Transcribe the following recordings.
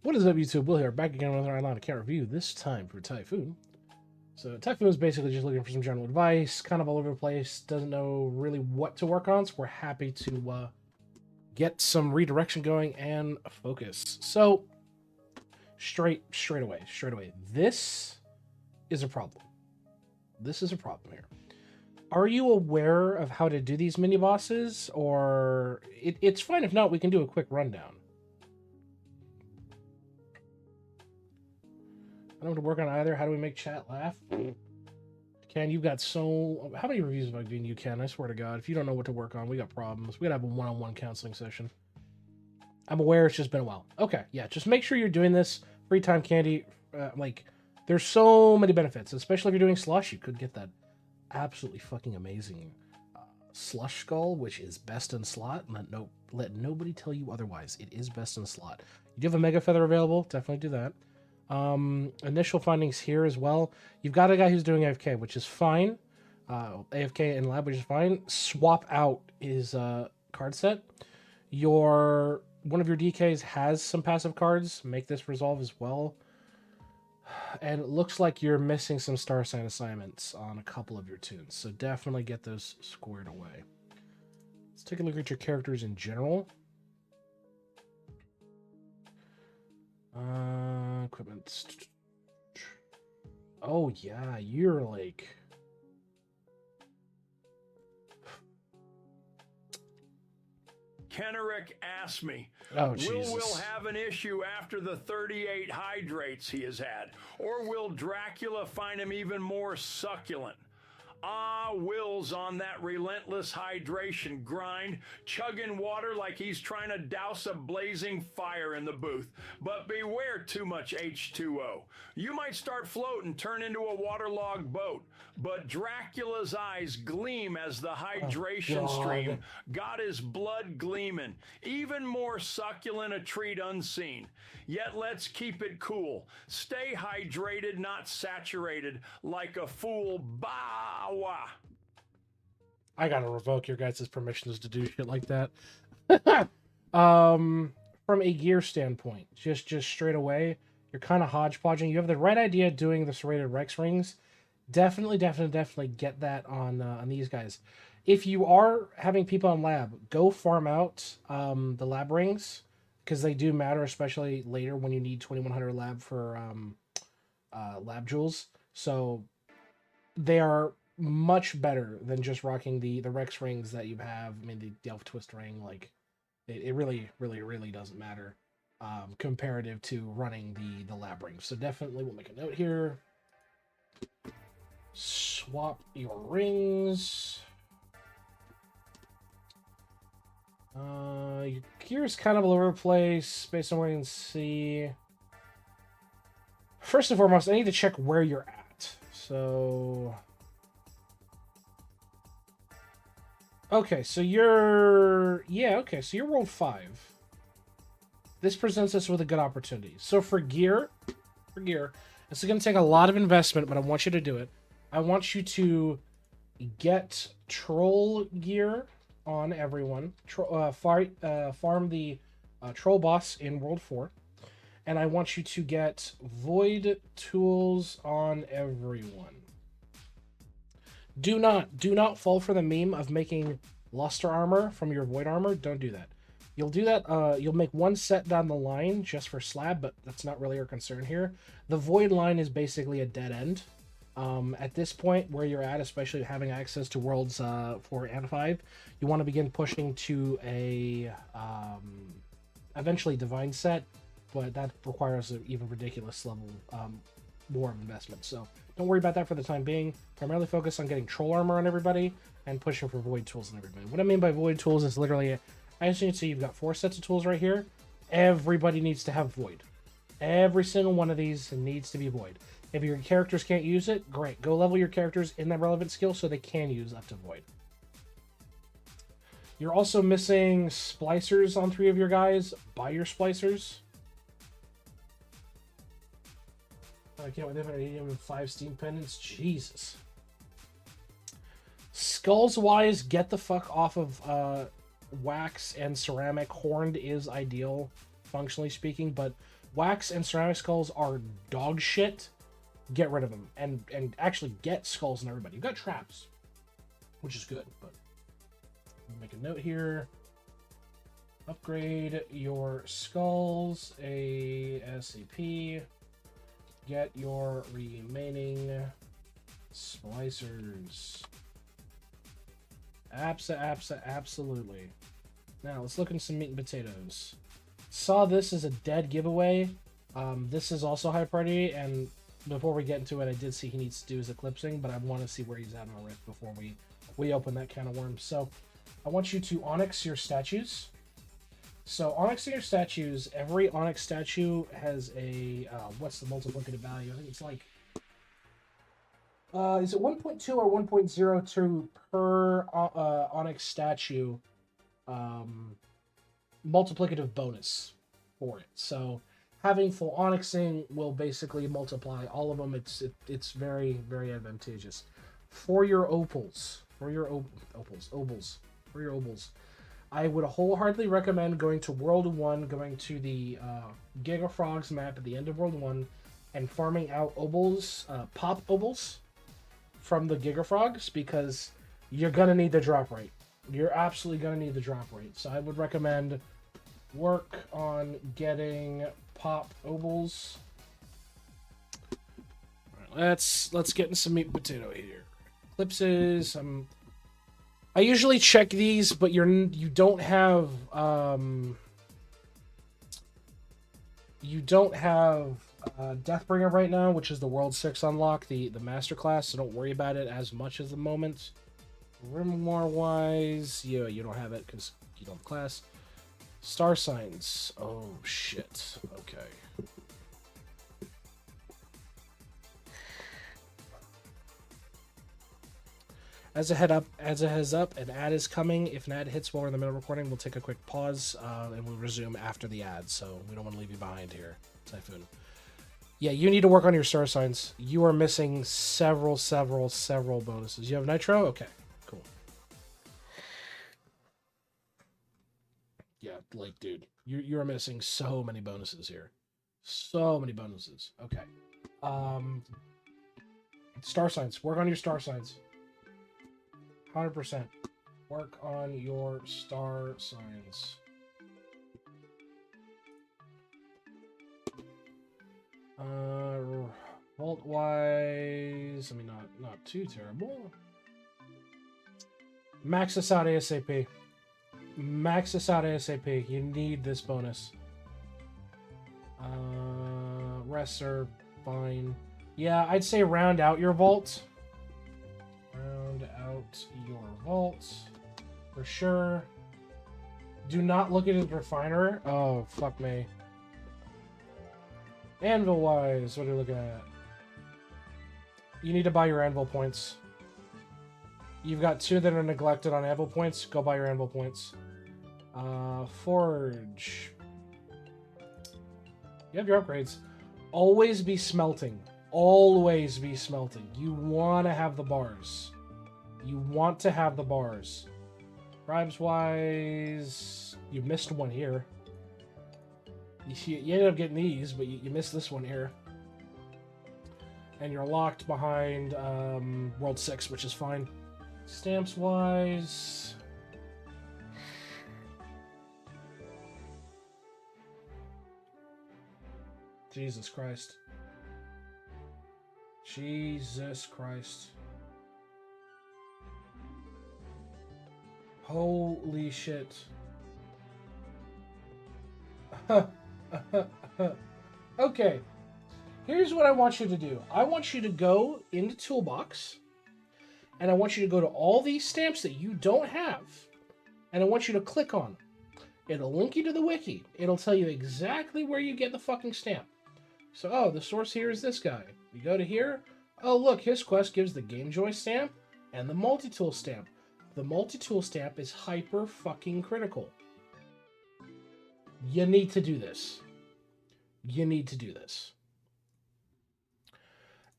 What is up, YouTube? Will here, back again with another Island account review, this time for Typhoon. So Typhoon is basically just looking for some general advice, kind of all over the place, doesn't know really what to work on, so we're happy to get some redirection going and focus. So, straight away, this is a problem. This is a problem here. Are you aware of how to do these mini-bosses, or it's fine if not, we can do a quick rundown. I don't have to work on either. How do we make chat laugh? Ken, you've got so... How many reviews have I given you, Ken? I swear to God. If you don't know what to work on, we got problems. We gotta have a one-on-one counseling session. I'm aware it's just been a while. Okay, yeah. Just make sure you're doing this. Free time candy. There's so many benefits. Especially if you're doing slush. You could get that absolutely fucking amazing slush skull, which is best in slot. Let nobody tell you otherwise. It is best in slot. You do have a mega feather available. Definitely do that. Initial findings here as well. You've got a guy who's doing AFK, which is fine. AFK in lab, which is fine. Swap out his card set. One of your DKs has some passive cards. Make this resolve as well. And it looks like you're missing some star sign assignments on a couple of your tunes, so definitely get those squared away. Let's take a look at your characters in general. Equipment. Oh yeah, you're like... Kenerick asked me, oh, Jesus. Will have an issue after the 38 hydrates he has had? Or will Dracula find him even more succulent? Will's on that relentless hydration grind, chugging water like he's trying to douse a blazing fire in the booth. But beware too much H2O. You might start floating, turn into a waterlogged boat. But Dracula's eyes gleam as the hydration stream got his blood gleaming. Even more succulent a treat unseen. Yet let's keep it cool. Stay hydrated, not saturated, like a fool. Bah-wah. I gotta revoke your guys' permissions to do shit like that. From a gear standpoint, just straight away, you're kind of hodgepodging. You have the right idea doing the serrated Rex rings. Definitely get that on these guys. If you are having people on lab, go farm out the lab rings, because they do matter, especially later when you need 2100 lab for lab jewels. So they are much better than just rocking the Rex rings that you have. I mean, the Elf Twist ring, like it really doesn't matter comparative to running the lab rings. So definitely we'll make a note here. Swap your rings. Your gear's kind of all over the place based on what you can see. First and foremost, I need to check where you're at. So... okay, so you're... yeah, okay, so you're World 5. This presents us with a good opportunity. So for gear, this is going to take a lot of investment, but I want you to do it. I want you to get troll gear on everyone. Farm the troll boss in World 4. And I want you to get void tools on everyone. Do not fall for the meme of making luster armor from your void armor. Don't do that. You'll do that, you'll make one set down the line just for slab, but that's not really our concern here. The void line is basically a dead end. At this point where you're at, especially having access to worlds 4 and 5, you want to begin pushing to a eventually divine set, but that requires an even ridiculous level more of investment. So don't worry about that for the time being. Primarily focus on getting troll armor on everybody and pushing for void tools on everybody. What I mean by void tools is literally, as you can see, you've got 4 sets of tools right here. Everybody needs to have void. Every single one of these needs to be void. If your characters can't use it, great. Go level your characters in that relevant skill so they can use up to void. You're also missing splicers on 3 of your guys. Buy your splicers. I can't wait. They have an 5 steam pendants. Jesus. Skulls wise, get the fuck off of wax and ceramic. Horned is ideal, functionally speaking, but wax and ceramic skulls are dog shit, get rid of them and actually get skulls in everybody. You've got traps, which is good, but make a note here. Upgrade your skulls ASAP. Get your remaining splicers. Absolutely. Now let's look into some meat and potatoes. Saw this as a dead giveaway. This is also high priority, and before we get into it, I did see he needs to do his eclipsing, but I want to see where he's at on Rift before we open that can of worms. So I want you to Onyx your statues. So Onyxing your statues, every Onyx statue has a, what's the multiplicative value? I think it's like, is it 1.2 or 1.02 per Onyx statue multiplicative bonus for it. So having full Onyxing will basically multiply all of them. It's very, very advantageous. For your opals, I would wholeheartedly recommend going to World 1, going to the Giga Frogs map at the end of World 1, and farming out Obols, POP Obols from the Giga Frogs, because you're going to need the drop rate. You're absolutely going to need the drop rate. So I would recommend work on getting POP Obols. All right, let's get in some meat and potato here. Eclipses, I usually check these, but you don't have Deathbringer right now, which is the World 6 unlock, the master class, so don't worry about it as much as the moment. Grimoire wise, yeah, you don't have it because you don't have class. Star signs. Oh shit. Okay. As a heads up, an ad is coming. If an ad hits while we're in the middle of recording, we'll take a quick pause and we'll resume after the ad. So we don't want to leave you behind here, Typhoon. Yeah, you need to work on your star signs. You are missing several bonuses. You have Nitro? Okay, cool. Yeah, like, dude, you are missing so many bonuses here. So many bonuses. Okay. Star signs. Work on your star signs. 100%. Work on your star signs. Vault wise, I mean, not too terrible. Max this out ASAP. Max this out ASAP. You need this bonus. Rests are fine. Yeah, I'd say round out your vault. Round out your vault for sure. Do not look at the refiner. Oh, fuck me. Anvil wise, what are you looking at? You need to buy your anvil points. You've got 2 that are neglected on anvil points. Go buy your anvil points. Forge. You have your upgrades. Always be smelting. Always be smelting. You want to have the bars. You want to have the bars. Bribes wise, you missed one here. You ended up getting these, but you missed this one here. And you're locked behind World 6, which is fine. Stamps wise... Jesus Christ. Jesus Christ. Holy shit. Okay. Here's what I want you to do. I want you to go into Toolbox, and I want you to go to all these stamps that you don't have, and I want you to click on them. It'll link you to the wiki. It'll tell you exactly where you get the fucking stamp. So, oh, the source here is this guy. You go to here. Oh, look, his quest gives the Game Joy stamp and the multi-tool stamp. The multi-tool stamp is hyper fucking critical. You need to do this. You need to do this.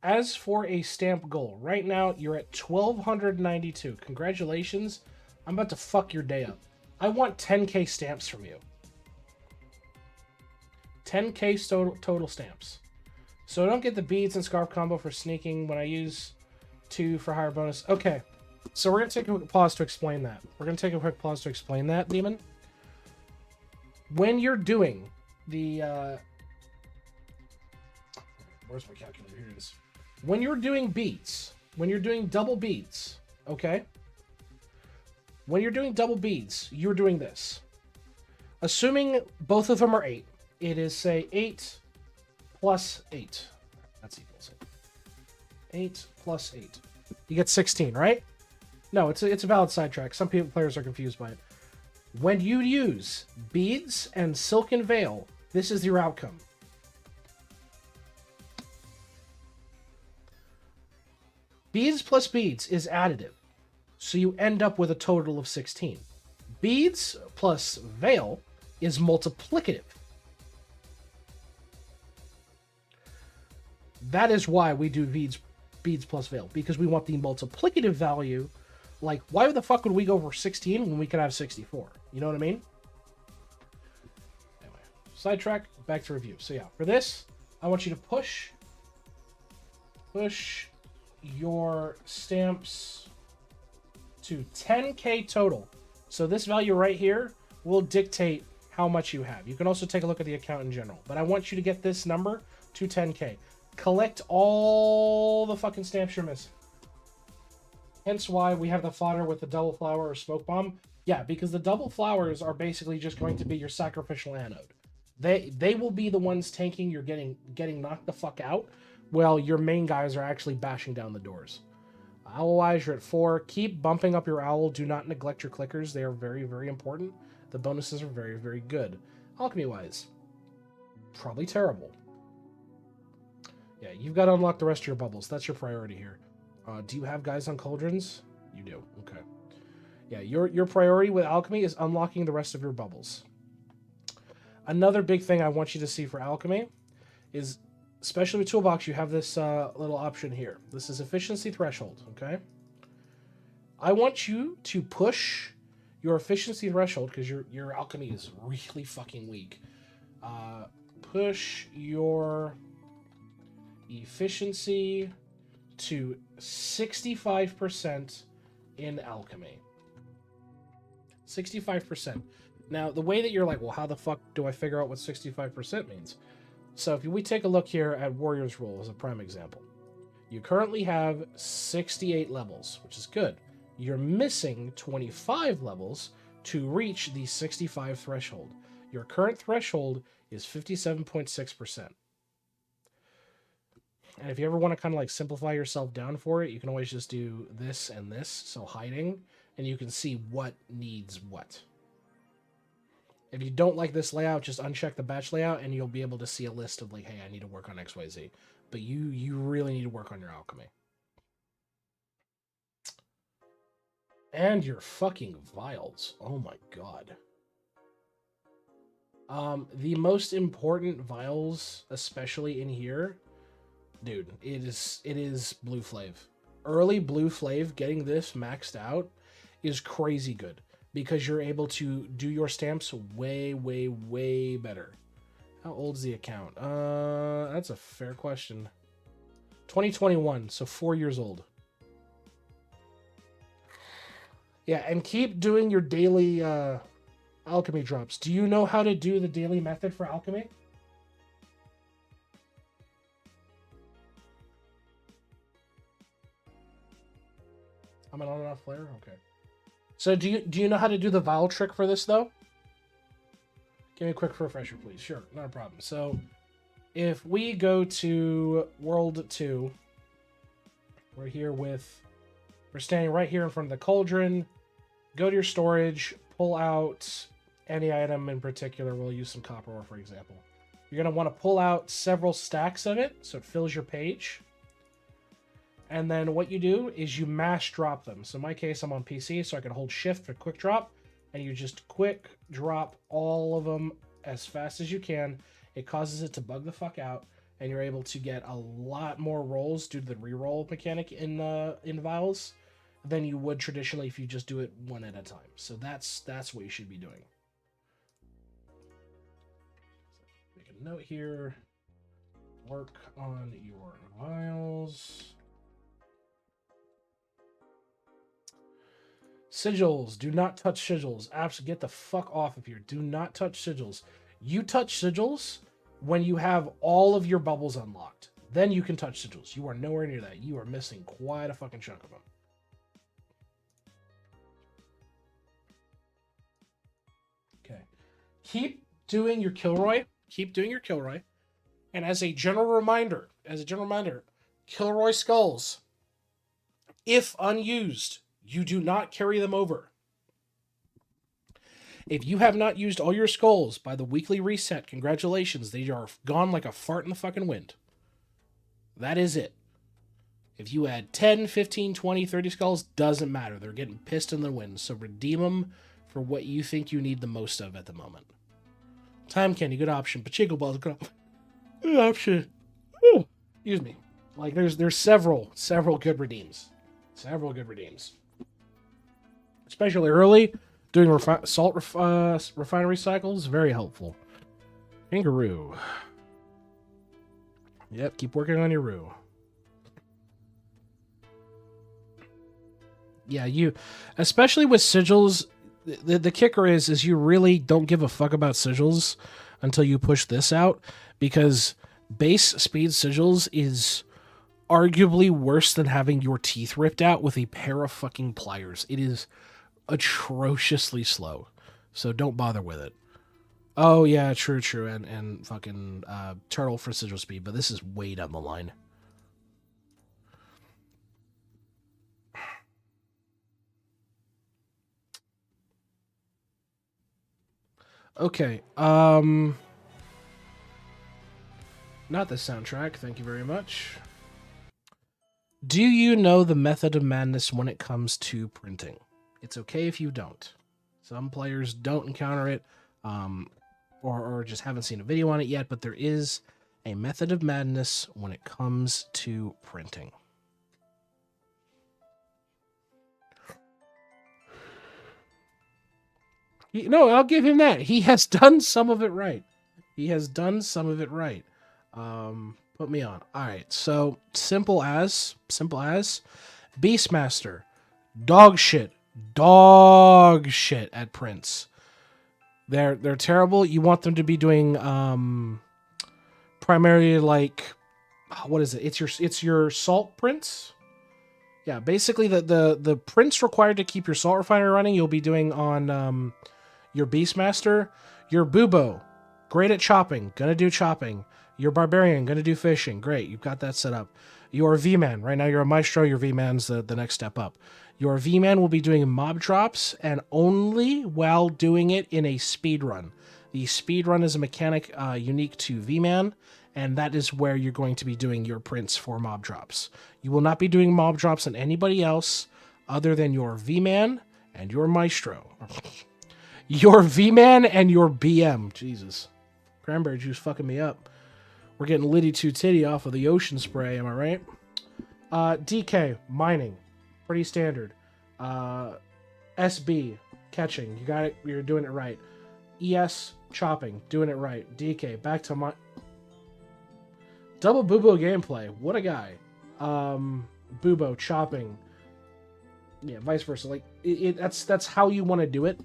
As for a stamp goal, right now you're at 1,292. Congratulations. I'm about to fuck your day up. I want 10k stamps from you. 10k total stamps. So I don't get the beads and scarf combo for sneaking when I use 2 for higher bonus. Okay, so we're going to take a quick pause to explain that. Demon. When you're doing the... where's my calculator? Here it is. When you're doing beads, when you're doing double beads, okay? When you're doing double beads, you're doing this. Assuming both of them are 8, it is, say, 8 plus 8. That's equals it. 8 plus 8. You get 16, right? No, it's a valid sidetrack. Some players are confused by it. When you use beads and silken veil, this is your outcome. Beads plus beads is additive, so you end up with a total of 16. Beads plus veil is multiplicative. That is why we do beads plus veil, because we want the multiplicative value. Like, why the fuck would we go for 16 when we could have 64? You know what I mean? Anyway, sidetrack, back to review. So yeah, for this, I want you to push your stamps to 10k total. So this value right here will dictate how much you have. You can also take a look at the account in general, but I want you to get this number to 10k. Collect all the fucking stamps you're missing. Hence why we have the fodder with the double flower or smoke bomb. Yeah, because the double flowers are basically just going to be your sacrificial anode. They will be the ones tanking you're getting knocked the fuck out, while your main guys are actually bashing down the doors. Owl-wise, you're at 4. Keep bumping up your owl. Do not neglect your clickers. They are very, very important. The bonuses are very, very good. Alchemy-wise, probably terrible. Yeah, you've got to unlock the rest of your bubbles. That's your priority here. Do you have guys on cauldrons? You do. Okay. Yeah, your priority with alchemy is unlocking the rest of your bubbles. Another big thing I want you to see for alchemy is, especially with toolbox, you have this little option here. This is efficiency threshold. Okay. I want you to push your efficiency threshold because your alchemy is really fucking weak. Push your efficiency to 65% in alchemy. 65%. Now, the way that you're like, well, how the fuck do I figure out what 65% means? So if we take a look here at Warrior's Rule as a prime example, you currently have 68 levels, which is good. You're missing 25 levels to reach the 65 threshold. Your current threshold is 57.6%. And if you ever want to kind of like simplify yourself down for it, you can always just do this and this, so hiding, and you can see what needs what. If you don't like this layout, just uncheck the batch layout and you'll be able to see a list of like, hey, I need to work on XYZ. But you really need to work on your alchemy. And your fucking vials. Oh my god. The most important vials, especially in here, dude, it is Blue Flave. Early Blue Flave, getting this maxed out is crazy good because you're able to do your stamps way, way, way better. How old's the account? That's a fair question. 2021, so 4 years old. Yeah, and keep doing your daily alchemy drops. Do you know how to do the daily method for alchemy? I'm an on and off player? Okay. So do you know how to do the vial trick for this, though? Give me a quick refresher, please. Sure, not a problem. So if we go to World 2, we're standing right here in front of the cauldron. Go to your storage, pull out any item in particular. We'll use some copper ore, for example. You're going to want to pull out several stacks of it so it fills your page. And then what you do is you mash drop them. So in my case, I'm on PC, so I can hold shift for quick drop. And you just quick drop all of them as fast as you can. It causes it to bug the fuck out. And you're able to get a lot more rolls due to the reroll mechanic in Vials than you would traditionally if you just do it one at a time. So that's what you should be doing. Make a note here. Work on your vials. Sigils. Do not touch sigils. Absolutely, get the fuck off of here. Do not touch sigils. You touch sigils when you have all of your bubbles unlocked. Then you can touch sigils. You are nowhere near that. You are missing quite a fucking chunk of them. Okay. Keep doing your Kilroy. Keep doing your Kilroy. And as a general reminder, Kilroy Skulls, if unused, you do not carry them over. If you have not used all your skulls by the weekly reset, congratulations. They are gone like a fart in the fucking wind. That is it. If you add 10, 15, 20, 30 skulls, doesn't matter. They're getting pissed in the wind. So redeem them for what you think you need the most of at the moment. Time candy, good option. Pachinko balls, good option. Ooh, excuse me. Like there's several good redeems. Several good redeems. Especially early, doing salt refinery cycles, very helpful. Kangaroo. Yep, keep working on your roo. Yeah, you, especially with sigils, the kicker is you really don't give a fuck about sigils until you push this out, because base speed sigils is arguably worse than having your teeth ripped out with a pair of fucking pliers. It is atrociously slow, so don't bother with it. Oh yeah, true, and fucking turtle for sigil speed, but this is way down the line. Okay, not the soundtrack, thank you very much. Do you know the method of madness when it comes to printing? It's okay if you don't. Some players don't encounter it, or just haven't seen a video on it yet, but there is a method of madness when it comes to printing. No, I'll give him that. He has done some of it right. Put me on. All right, so simple as Beastmaster, dog shit at prints. They're terrible. You want them to be doing primarily like, what is it? It's your salt prints. Yeah, basically the prints required to keep your salt refinery running, you'll be doing on your Beastmaster. Your Bubo, great at chopping, gonna do chopping. Your Barbarian, gonna do fishing. Great, you've got that set up. Your V-Man, right now you're a Maestro, your V-Man's the next step up. Your V-Man will be doing mob drops, and only while doing it in a speed run. The speed run is a mechanic unique to V-Man, and that is where you're going to be doing your prints for mob drops. You will not be doing mob drops on anybody else other than your V-Man and your Maestro. Your V-Man and your BM. Jesus. Cranberry juice fucking me up. We're getting Liddy 2 Titty off of the ocean spray, am I right? DK, mining. Pretty standard. SB, catching. You got it. You're doing it right. ES, chopping. Doing it right. DK, back to my... Double Bubo gameplay. What a guy. Bubo, chopping. Yeah, vice versa. Like, that's how you want to do it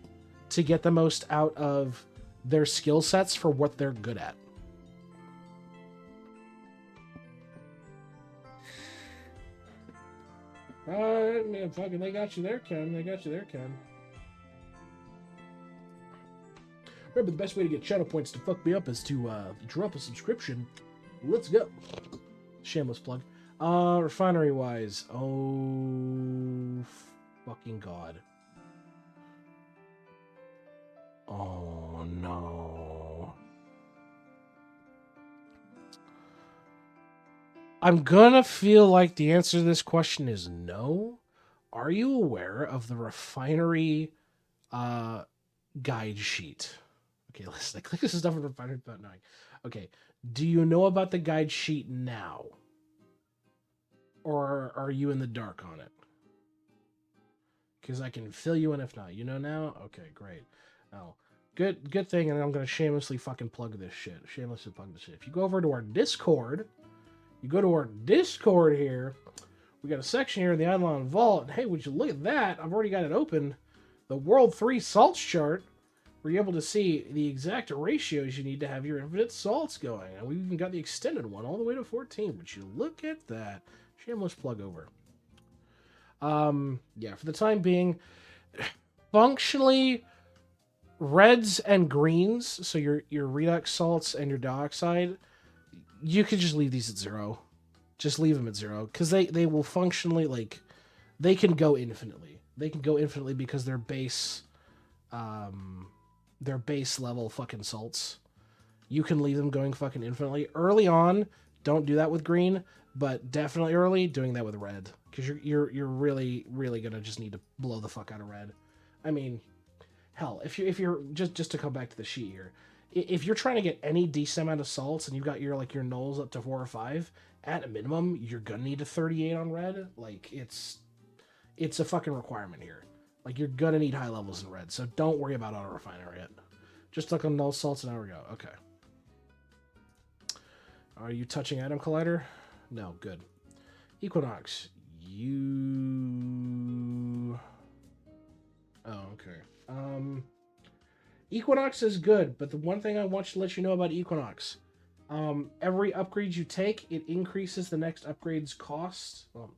to get the most out of their skill sets for what they're good at. Man, fucking, they got you there, Ken. Remember, the best way to get channel points to fuck me up is to drop a subscription. Let's go. Shameless plug. Refinery-wise. Oh, fucking God. Oh, no. I'm gonna feel like the answer to this question is no. Are you aware of the refinery guide sheet? Okay, let's click this stuff in refinery about 9. Okay, do you know about the guide sheet now? Or are you in the dark on it? Because I can fill you in if not. You know now? Okay, great. Now, good thing, and I'm gonna shamelessly fucking plug this shit. Shamelessly plug this shit. If you go over to our Discord, here, we got a section here in the Eidolon Vault, and hey, would you look at that? I've already got it open. The World 3 salts chart, where you're able to see the exact ratios you need to have your infinite salts going. And we've even got the extended one all the way to 14. Would you look at that? Shameless plug over. Yeah, for the time being, functionally, reds and greens, so your redox salts and your dioxide, you could just leave these at 0. Just leave them at 0, because they will functionally, like, they can go infinitely. They can go infinitely because they're base level fucking salts. You can leave them going fucking infinitely. Early on, don't do that with green, but definitely early, doing that with red. Because you're really, really gonna just need to blow the fuck out of red. I mean, hell, if you're just to come back to the sheet here, if you're trying to get any decent amount of salts and you've got your nulls up to 4 or 5, at a minimum, you're gonna need a 38 on red. Like, it's a fucking requirement here. Like, you're gonna need high levels in red, so don't worry about auto refiner yet. Just look on null salts and there we go. Okay. Are you touching Atom Collider? No, good. Equinox, you... Oh, okay. Equinox is good, but the one thing I want to let you know about Equinox, every upgrade you take, it increases the next upgrade's cost. Well,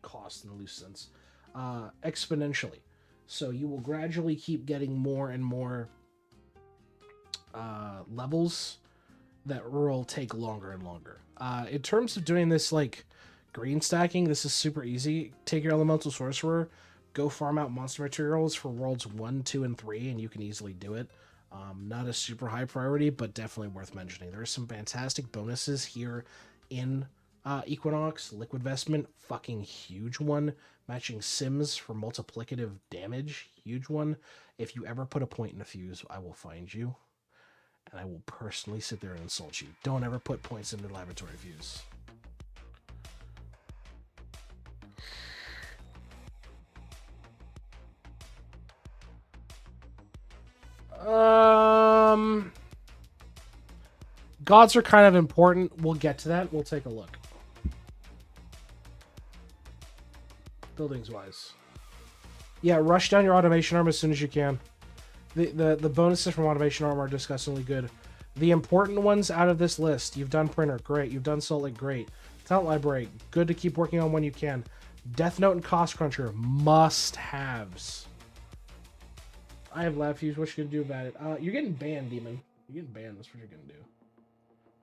cost in the loose sense, exponentially. So you will gradually keep getting more and more levels that will take longer and longer. In terms of doing this, like, green stacking, this is super easy. Take your Elemental Sorcerer, go farm out monster materials for worlds 1, 2, and 3, and you can easily do it. Not a super high priority, but definitely worth mentioning. There are some fantastic bonuses here in Equinox. Liquid Vestment, fucking huge one. Matching Sims for multiplicative damage, huge one. If you ever put a point in a fuse, I will find you, and I will personally sit there and insult you. Don't ever put points into the laboratory fuse. Gods are kind of important. We'll get to that. We'll take a look. Buildings wise. Yeah, rush down your automation arm as soon as you can. The bonuses from automation arm are disgustingly good. The important ones out of this list: you've done printer, great. You've done Salt Lake, great. Talent library, good to keep working on when you can. Death Note and Cost Cruncher, must-haves. I have Lab Fuse. What you gonna do about it? You're getting banned, Demon. You're getting banned. That's what you're gonna do.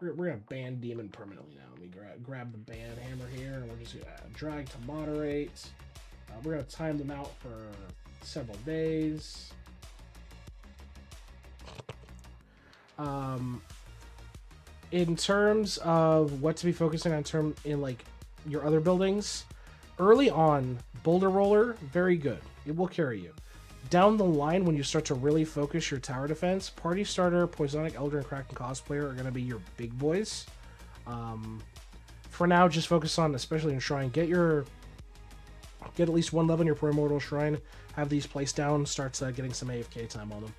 We're gonna ban Demon permanently now. Let me grab the ban hammer here, and we're just gonna drag to moderate. We're gonna time them out for several days. In terms of what to be focusing on in like your other buildings, early on, Boulder Roller, very good. It will carry you. Down the line, when you start to really focus your tower defense, Party Starter, Poisonic, Elder, and Kraken Cosplayer are going to be your big boys. For now, just focus on, especially in Shrine, get at least one level in your Primordial Shrine, have these placed down, start getting some AFK time on them.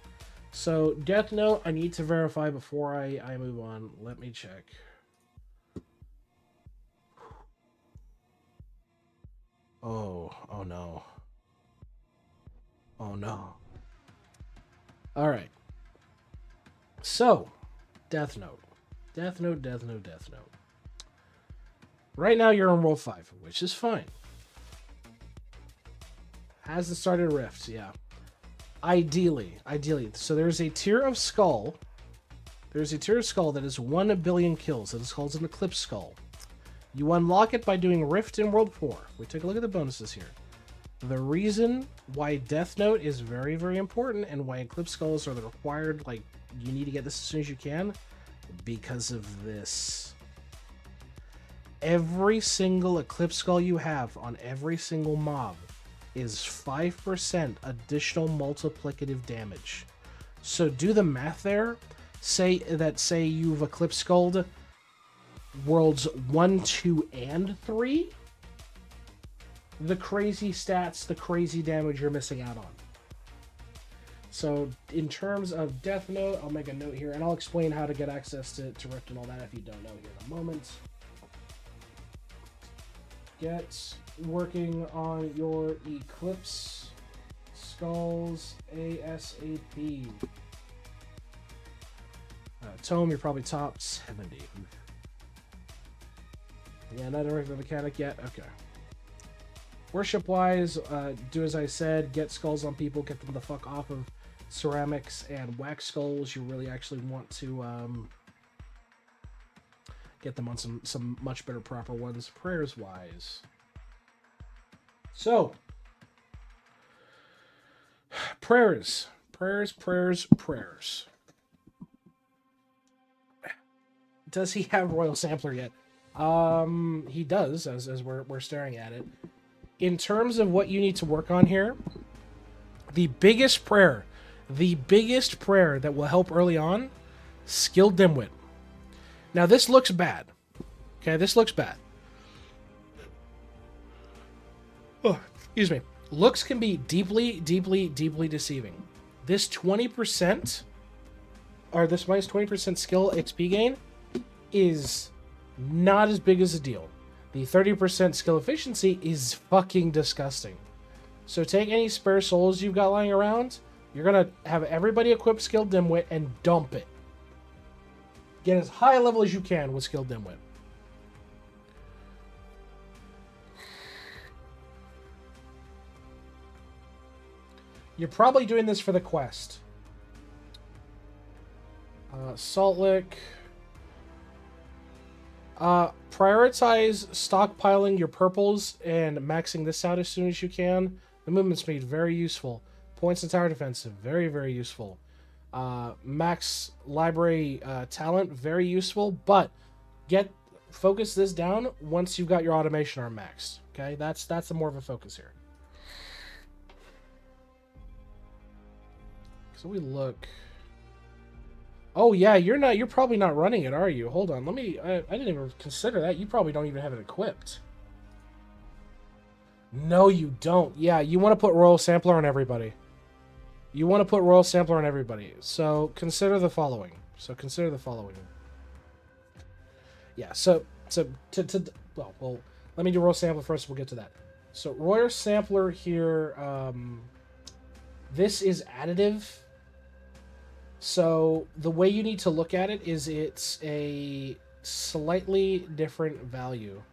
So, Death Note, I need to verify before I move on. Let me check. Oh no. Oh no. Alright. So, Death Note. Death Note. Right now you're on World 5, which is fine. Hasn't started Rift, yeah. Ideally. So there's a tier of skull. There's a tier of skull that is 1 billion kills. That is called an Eclipse Skull. You unlock it by doing Rift in World 4. We take a look at the bonuses here. The reason why Death Note is very, very important and why Eclipse Skulls are the required, like, you need to get this as soon as you can, because of this. Every single Eclipse Skull you have on every single mob is 5% additional multiplicative damage. So do the math there. Say you've Eclipse Skulled worlds 1, 2, and 3. The crazy stats, the crazy damage you're missing out on. So in terms of Death Note, I'll make a note here, and I'll explain how to get access to Rift and all that if you don't know here in a moment. Get working on your Eclipse Skulls ASAP. Tome, you're probably top 70. Yeah, not a regular mechanic yet? Okay. Worship-wise, do as I said, get skulls on people, get them the fuck off of ceramics and wax skulls. You really actually want to get them on some much better proper ones, prayers-wise. So, prayers. Does he have Royal Sampler yet? He does, as we're staring at it. In terms of what you need to work on here, the biggest prayer that will help early on, Skilled Dimwit. Now this looks bad. Okay, this looks bad. Oh, excuse me. Looks can be deeply deceiving. This 20%, or this minus 20% skill XP gain, is not as big as a deal. The 30% skill efficiency is fucking disgusting. So take any spare souls you've got lying around. You're going to have everybody equip Skilled Dimwit and dump it. Get as high a level as you can with Skilled Dimwit. You're probably doing this for the quest. Salt Lick. Prioritize stockpiling your purples and maxing this out as soon as you can. The movement speed, very useful. Points and tower defensive, very useful. Max library talent, very useful. But focus this down once you've got your automation arm maxed. Okay, that's the more of a focus here. So we look. Oh yeah, you're probably not running it, are you? Hold on, I didn't even consider that. You probably don't even have it equipped. No, you don't. Yeah, you want to put Royal Sampler on everybody. So consider the following. Yeah, well, let me do Royal Sampler first, we'll get to that. So Royal Sampler here, this is additive. So the way you need to look at it is it's a slightly different value.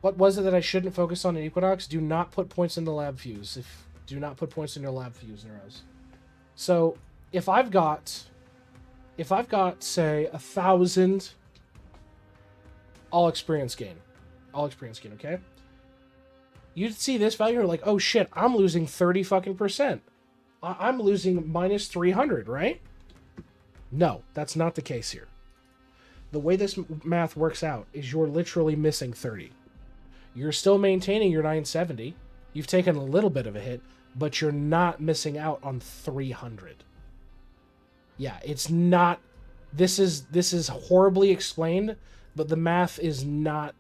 What was it that I shouldn't focus on in Equinox? Do not put points in the lab fuse. Do not put points in your lab fuse, Neuros. So if I've got say 1,000 all experience gain, okay? You'd see this value, you're like, oh shit, I'm losing 30 fucking %. I'm losing minus 300, right? No, that's not the case here. The way this math works out is you're literally missing 30. You're still maintaining your 970. You've taken a little bit of a hit, but you're not missing out on 300. Yeah, it's not... This is horribly explained, but the math is not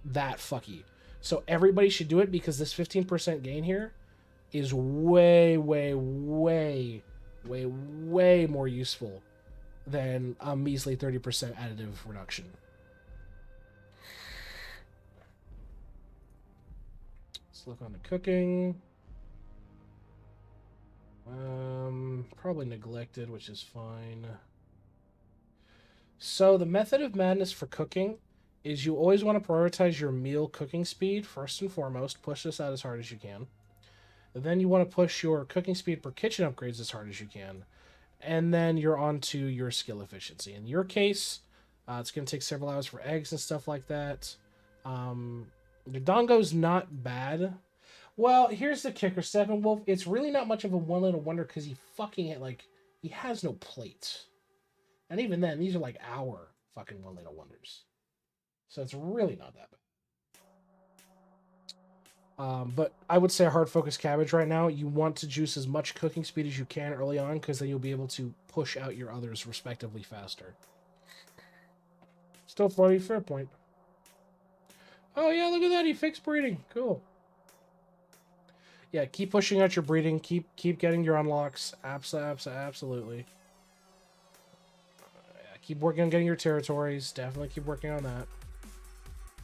that fucky. So everybody should do it because this 15% gain here is way more useful than a measly 30% additive reduction. Let's look on the cooking. Probably neglected, which is fine. So the method of madness for cooking is you always want to prioritize your meal cooking speed first and foremost. Push this out as hard as you can. Then you want to push your cooking speed per kitchen upgrades as hard as you can. And then you're on to your skill efficiency. In your case, it's going to take several hours for eggs and stuff like that. Your Dongo's not bad. Well, here's the kicker, Steppenwolf. It's really not much of a one little wonder because he has no plate. And even then, these are like our fucking one little wonders. So it's really not that bad. But I would say a hard focus cabbage right now. You want to juice as much cooking speed as you can early on because then you'll be able to push out your others respectively faster. Still funny, fair point. Oh yeah, look at that. He fixed breeding. Cool. Yeah, keep pushing out your breeding. Keep getting your unlocks. Absolutely. Yeah, keep working on getting your territories. Definitely keep working on that.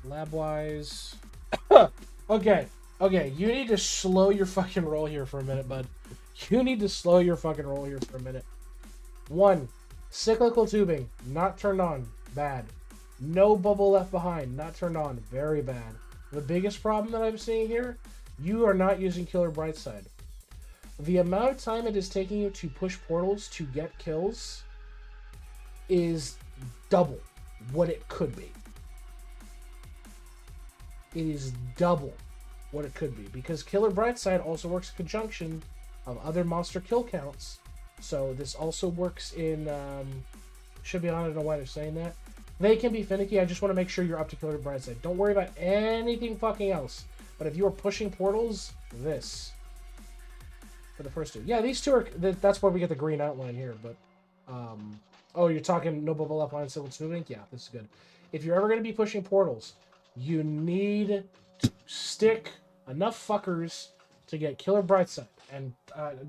Lab-wise... Okay. Okay, you need to slow your fucking roll here for a minute, bud. You need to slow your fucking roll here for a minute. 1. Cyclical tubing. Not turned on. Bad. No bubble left behind. Not turned on. Very bad. The biggest problem that I'm seeing here, you are not using Killer Brightside. The amount of time it is taking you to push portals to get kills is double what it could be. It is double what it could be, because Killer Brightside also works in conjunction of other monster kill counts. So this also works in, should be on, I don't know why they're saying that. They can be finicky. I just want to make sure you're up to Killer Brightside. Don't worry about anything fucking else. But if you are pushing portals, this. For the first two. Yeah, these two are, that's why we get the green outline here, but, oh, you're talking no bubble left line, civil tubing? Yeah, this is good. If you're ever going to be pushing portals, you need to stick enough fuckers to get Killer Brightside. And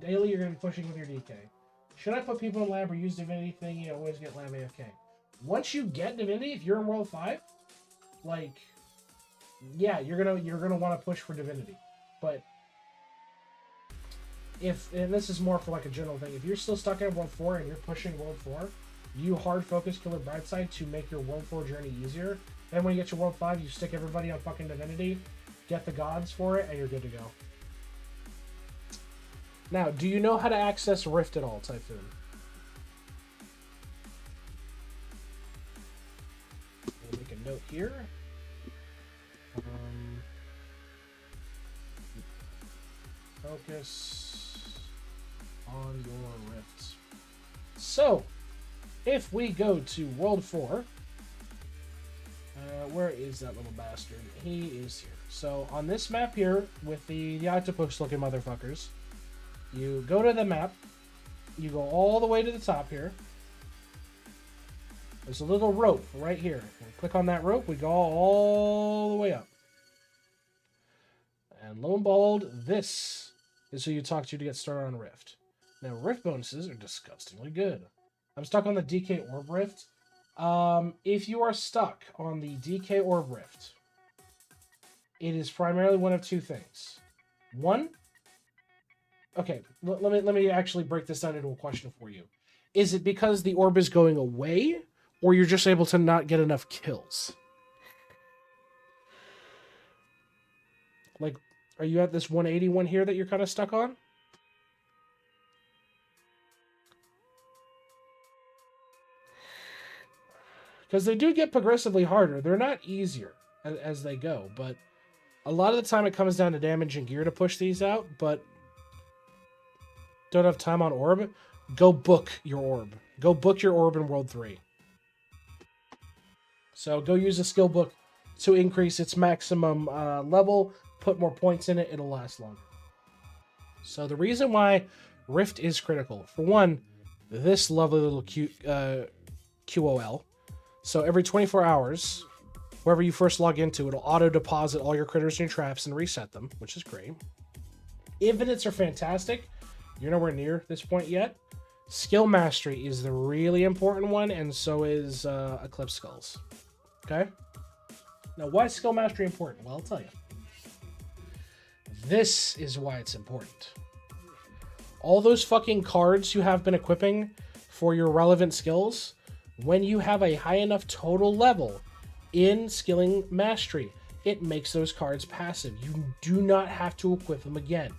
daily you're going to be pushing with your DK. Should I put people in lab or use Divinity thing? You always get lab AFK. Once you get Divinity, if you're in World 5, like, yeah, you're gonna want to push for Divinity. But if, and this is more for like a general thing, if you're still stuck in World 4 and you're pushing World 4, you hard focus Killer Brightside to make your World 4 journey easier. Then when you get to World 5, you stick everybody on fucking Divinity, get the gods for it, and you're good to go. Now, do you know how to access Rift at all, Typhoon? We'll make a note here. Focus on your Rifts. So, if we go to World 4, where is that little bastard? He is here. So, on this map here, with the octopus-looking motherfuckers, you go to the map, you go all the way to the top here. There's a little rope right here. We click on that rope, we go all the way up. And lo and behold, this is who you talk to get started on Rift. Now, Rift bonuses are disgustingly good. I'm stuck on the DK Orb Rift. If you are stuck on the DK Orb Rift, it is primarily one of two things. One, okay, let me actually break this down into a question for you. Is it because the orb is going away, or you're just able to not get enough kills? Like, are you at this 181 here that you're kind of stuck on? Because they do get progressively harder. They're not easier as they go, but a lot of the time it comes down to damage and gear to push these out, but don't have time on orb, go book your orb. Go book your orb in World 3. So go use a skill book to increase its maximum level, put more points in it, it'll last longer. So the reason why Rift is critical, for one, this lovely little QOL. So every 24 hours, wherever you first log into, it'll auto-deposit all your critters and your traps and reset them, which is great. Infinites are fantastic. You're nowhere near this point yet. Skill Mastery is the really important one, and so is Eclipse Skulls. Okay? Now, why is Skill Mastery important? Well, I'll tell you. This is why it's important. All those fucking cards you have been equipping for your relevant skills, when you have a high enough total level in Skilling Mastery, it makes those cards passive. You do not have to equip them again.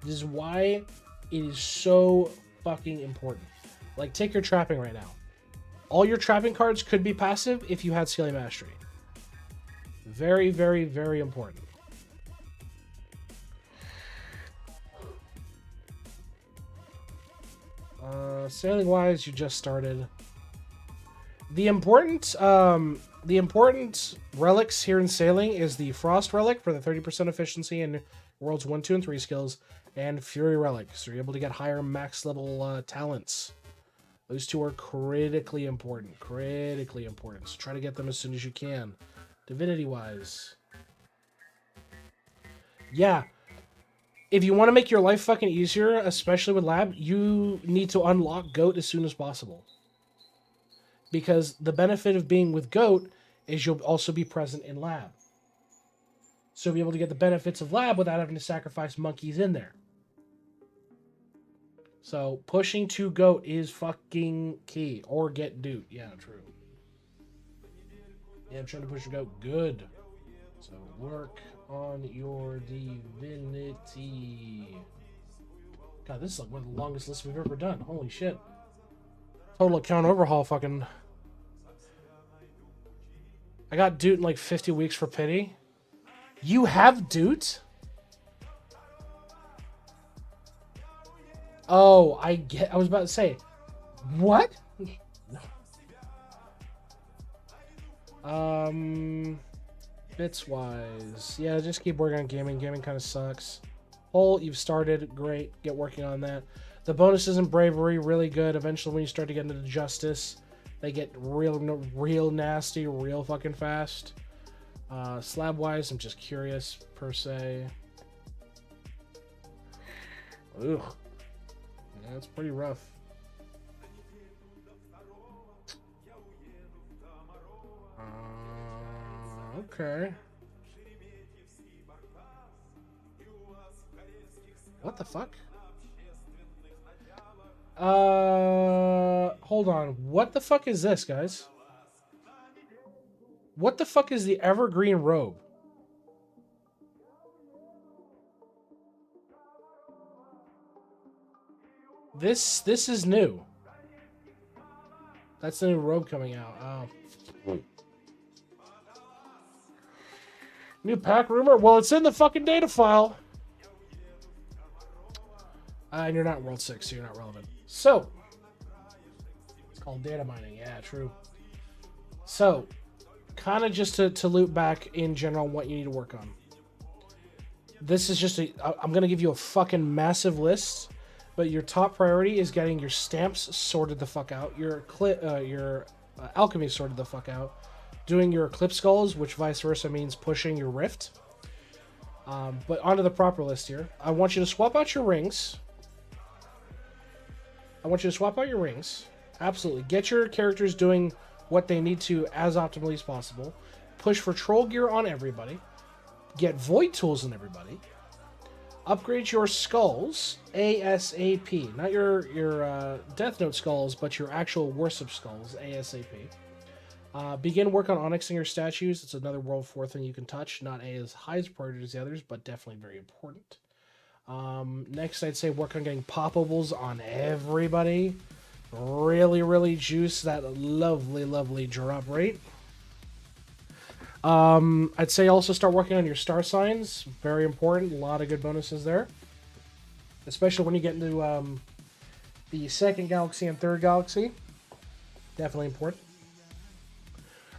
This is why it is so fucking important. Like, take your trapping right now. All your trapping cards could be passive if you had Skilling Mastery. Very, very, very important. Sailing wise, you just started. The important relics here in sailing is the Frost Relic for the 30% efficiency in Worlds 1, 2, and 3 skills, and Fury Relic, so you're able to get higher max level talents. Those two are critically important. So try to get them as soon as you can. Divinity wise. Yeah. if you want to make your life fucking easier, especially with lab, you need to unlock GOAT as soon as possible. Because the benefit of being with GOAT is you'll also be present in lab. So you'll be able to get the benefits of lab without having to sacrifice monkeys in there. So pushing to GOAT is fucking key. Or get Dude. Yeah, true. Yeah, I'm trying to push to GOAT. Good. So work on your divinity. God, this is like one of the longest lists we've ever done. Holy shit. Total account overhaul fucking... I got Doot in like 50 weeks for pity. You have Doot? Oh, I was about to say, what? Bits wise, yeah, just keep working on gaming. Gaming kind of sucks. Hole, you've started, great. Get working on that. The bonuses and bravery, really good. Eventually, when you start to get into the justice, they get real nasty, real fucking fast. Slab wise, I'm just curious per se. Ugh. Yeah, it's pretty rough. Okay. What the fuck? Hold on. What the fuck is this, guys? What the fuck is the evergreen robe? This is new. That's the new robe coming out. Oh. New pack rumor? Well, it's in the fucking data file. And you're not World 6, so you're not relevant. So, it's called data mining. Yeah, true. So, kind of just to loop back in general what you need to work on. This is just I'm going to give you a fucking massive list, but your top priority is getting your stamps sorted the fuck out, your alchemy sorted the fuck out, doing your Eclipse Skulls, which vice versa means pushing your Rift. But onto the proper list here. I want you to swap out your rings. Absolutely. Get your characters doing what they need to as optimally as possible. Push for troll gear on everybody. Get void tools on everybody. Upgrade your skulls ASAP. Not your Death Note skulls, but your actual worship skulls ASAP. Begin work on Onyx in your statues. It's another World 4 thing you can touch. Not as high as priority as the others, but definitely very important. Next, I'd say work on getting POP Obols on everybody. Really, really juice that lovely, lovely drop rate. I'd say also start working on your star signs. Very important. A lot of good bonuses there. Especially when you get into the second galaxy and third galaxy. Definitely important.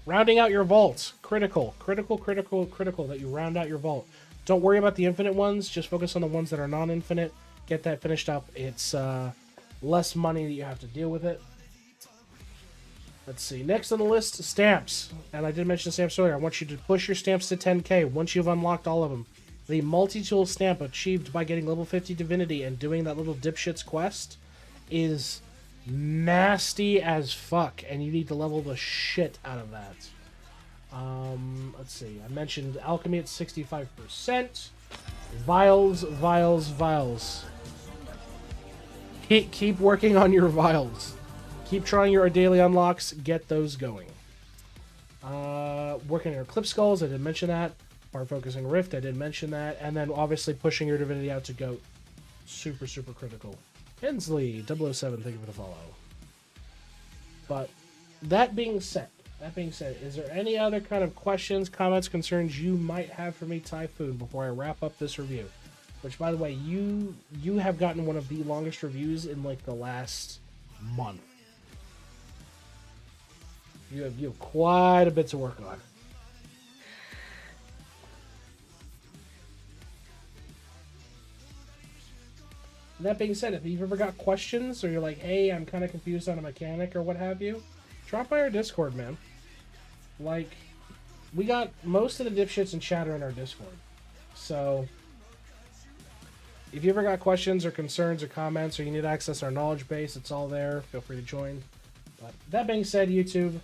Rounding out your vaults. Critical that you round out your vault. Don't worry about the infinite ones. Just focus on the ones that are non-infinite. Get that finished up. It's less money that you have to deal with it. Let's see. Next on the list, stamps. And I did mention stamps earlier. I want you to push your stamps to 10k once you've unlocked all of them. The multi-tool stamp achieved by getting level 50 Divinity and doing that little dipshit's quest is nasty as fuck. And you need to level the shit out of that. Let's see. I mentioned Alchemy at 65%. Vials. Keep working on your vials. Keep trying your daily unlocks. Get those going. Working on your Eclipse Skulls. I did mention that. Hard focusing Rift. I did mention that. And then obviously pushing your Divinity out to GOAT. Super, super critical. Hensley 007. Thank you for the follow. But that being said, is there any other kind of questions, comments, concerns you might have for me, Typhoon, before I wrap up this review? Which, by the way, you have gotten one of the longest reviews in like the last month. You have quite a bit to work on. That being said, if you've ever got questions or you're like, hey, I'm kind of confused on a mechanic or what have you, drop by our Discord, man. Like, we got most of the dipshits and chatter in our Discord. So, if you ever got questions or concerns or comments, or you need to access our knowledge base, it's all there. Feel free to join. But that being said, YouTube.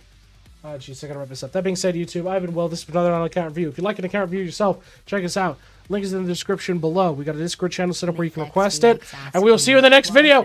Jeez, I gotta wrap this up. That being said, YouTube, I've been Will. This is another on account review. If you'd like an account review yourself, check us out. Link is in the description below. We got a Discord channel set up where you can request it. And we will see you in the next video.